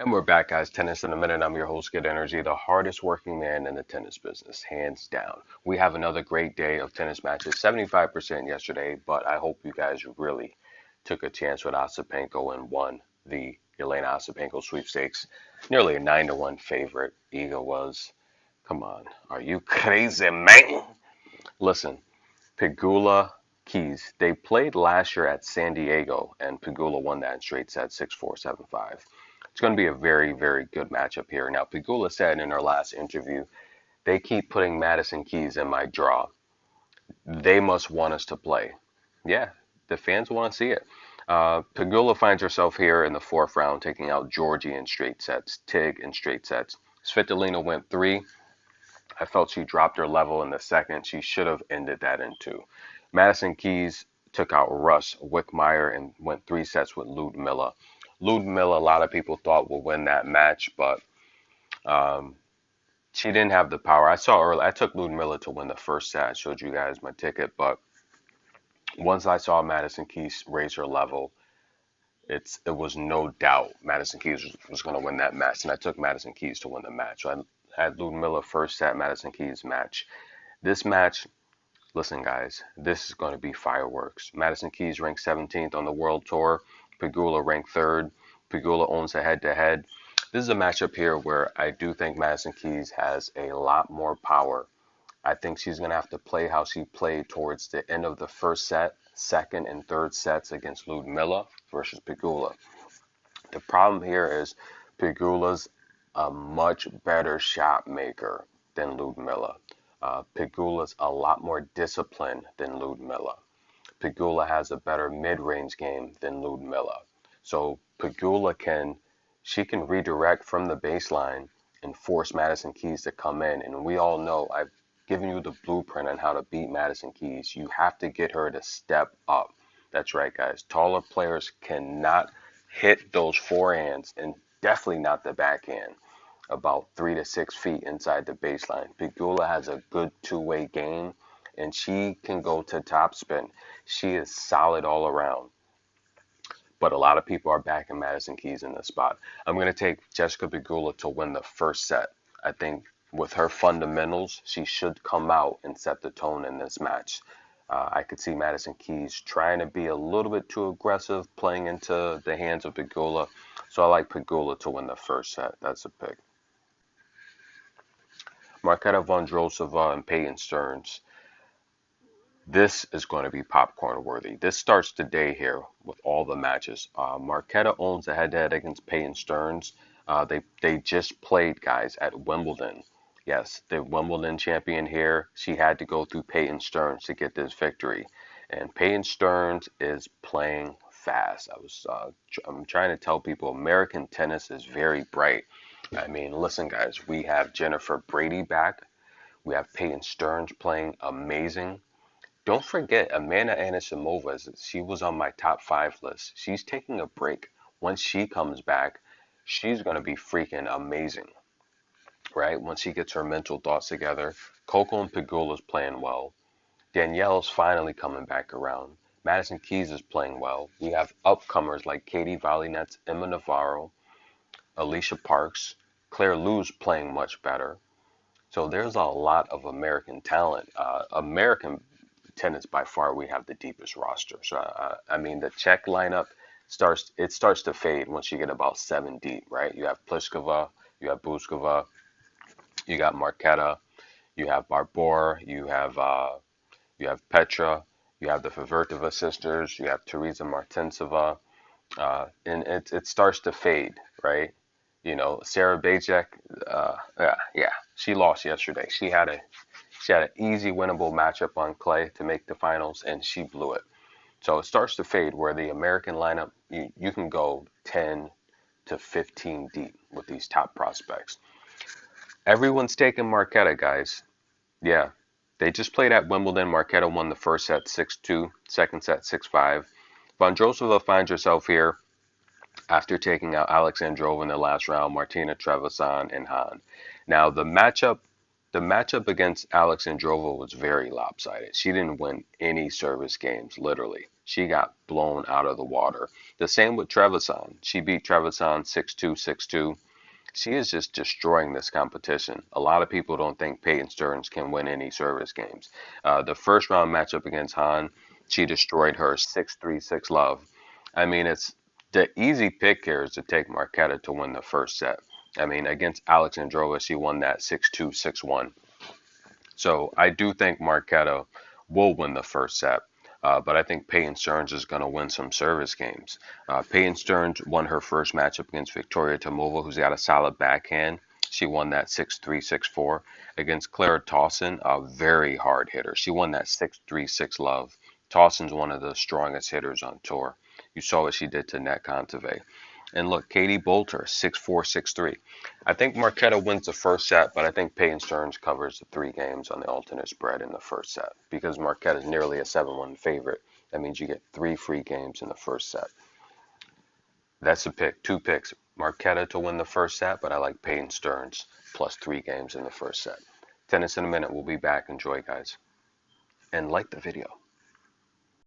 And we're back, guys. Tennis in a minute. I'm your host, Good Energy, the hardest working man in the tennis business, hands down. We have another great day of tennis matches, 75% yesterday, but I hope you guys really took a chance with Ostapenko and won the Elena Ostapenko sweepstakes. Nearly a 9-1 favorite. Iga was. Come on. Are you crazy, man? Listen, Pegula Keys. They played last year at San Diego, and Pegula won that in straight sets 6-4, 7-5. It's going to be a very, very good matchup here. Now, Pegula said in her last interview, they keep putting Madison Keys in my draw. They must want us to play. Yeah, the fans want to see it. Pegula finds herself here in the fourth round, taking out Georgie in straight sets, Tig in straight sets. Svitolina went three. I felt she dropped her level in the second. She should have ended that in two. Madison Keys took out Russ Wickmeyer and went three sets with Ludmilla. Ludmilla, a lot of people thought would win that match, but um, she didn't have the power. I saw early. I took Ludmilla to win the first set. I showed you guys my ticket, but once I saw Madison Keys raise her level, it was no doubt Madison Keys was going to win that match, and I took Madison Keys to win the match. So I had Ludmilla first set, Madison Keys match. This match, listen, guys, this is going to be fireworks. Madison Keys ranked 17th on the World Tour. Pegula ranked third. Pegula owns a head-to-head. This is a matchup here where I do think Madison Keys has a lot more power. I think she's going to have to play how she played towards the end of the first set, second and third sets against Ludmilla versus Pegula. The problem here is Pegula's a much better shot maker than Ludmilla. Pegula's a lot more disciplined than Ludmilla. Pegula has a better mid-range game than Ludmilla. So Pegula can redirect from the baseline and force Madison Keys to come in. And we all know I've given you the blueprint on how to beat Madison Keys. You have to get her to step up. That's right, guys. Taller players cannot hit those forehands, and definitely not the backhand about 3 to 6 feet inside the baseline. Pegula has a good two-way game, and she can go to topspin. She is solid all around. But a lot of people are backing Madison Keys in this spot. I'm going to take Jessica Pegula to win the first set. I think with her fundamentals, she should come out and set the tone in this match. I could see Madison Keys trying to be a little bit too aggressive, playing into the hands of Pegula. So I like Pegula to win the first set. That's a pick. Marketa Vondrousova and Peyton Stearns. This is going to be popcorn worthy. This starts the day here with all the matches. Marketa owns the head-to-head against Peyton Stearns. They just played, guys, at Wimbledon. Yes, the Wimbledon champion here. She had to go through Peyton Stearns to get this victory, and Peyton Stearns is playing fast. I'm trying to tell people American tennis is very bright. I mean, listen, guys, we have Jennifer Brady back. We have Peyton Stearns playing amazing. Don't forget, Amanda Anisimova, she was on my top five list. She's taking a break. Once she comes back, she's going to be freaking amazing, right? Once she gets her mental thoughts together. Coco and Pegula's playing well. Danielle's finally coming back around. Madison Keys is playing well. We have upcomers like Katie Valinets, Emma Navarro, Alicia Parks. Claire Lou's playing much better. So there's a lot of American talent. American tennis by far we have the deepest roster. So I mean the Czech lineup starts to fade once you get about seven deep, right? You have Pliskova, you have Buskova, you got Marketa, you have Barbour, you have Petra, you have the Favortova sisters, you have Teresa Martinsova, and it starts to fade, right? You know, Sarah Bajek, yeah, she lost yesterday. She had an easy winnable matchup on clay to make the finals, and she blew it. So it starts to fade where the American lineup, you can go 10 to 15 deep with these top prospects. Everyone's taking Marketa, guys. Yeah, they just played at Wimbledon. Marketa won the first set 6-2, second set 6-5. Vondrousova finds herself here after taking out Alexandrova in the last round, Martina Trevisan and Hahn. Now the matchup against Alexandrova was very lopsided. She didn't win any service games, literally. She got blown out of the water. The same with Trevisan. She beat Trevisan 6-2, 6-2. She is just destroying this competition. A lot of people don't think Peyton Stearns can win any service games. The first round matchup against Han, she destroyed her 6-3, 6-love. I mean, it's the easy pick here is to take Marquetta to win the first set. I mean, against Alexandrova, she won that 6-2, 6-1. So I do think Marquetta will win the first set. But I think Peyton Stearns is going to win some service games. Peyton Stearns won her first matchup against Victoria Tomova, who's got a solid backhand. She won that 6-3, 6-4 against Clara Towson, a very hard hitter. She won that 6-3, 6-love. Towson's one of the strongest hitters on tour. You saw what she did to Net Kontaveit. And look, Katie Bolter, 6-4, 6-3. I think Marquetta wins the first set, but I think Peyton Stearns covers the 3 games on the alternate spread in the first set because Marquetta is nearly a 7-1 favorite. That means you get 3 free games in the first set. That's a pick, 2 picks. Marquetta to win the first set, but I like Peyton Stearns plus 3 games in the first set. Tennis in a minute. We'll be back. Enjoy, guys. And like the video.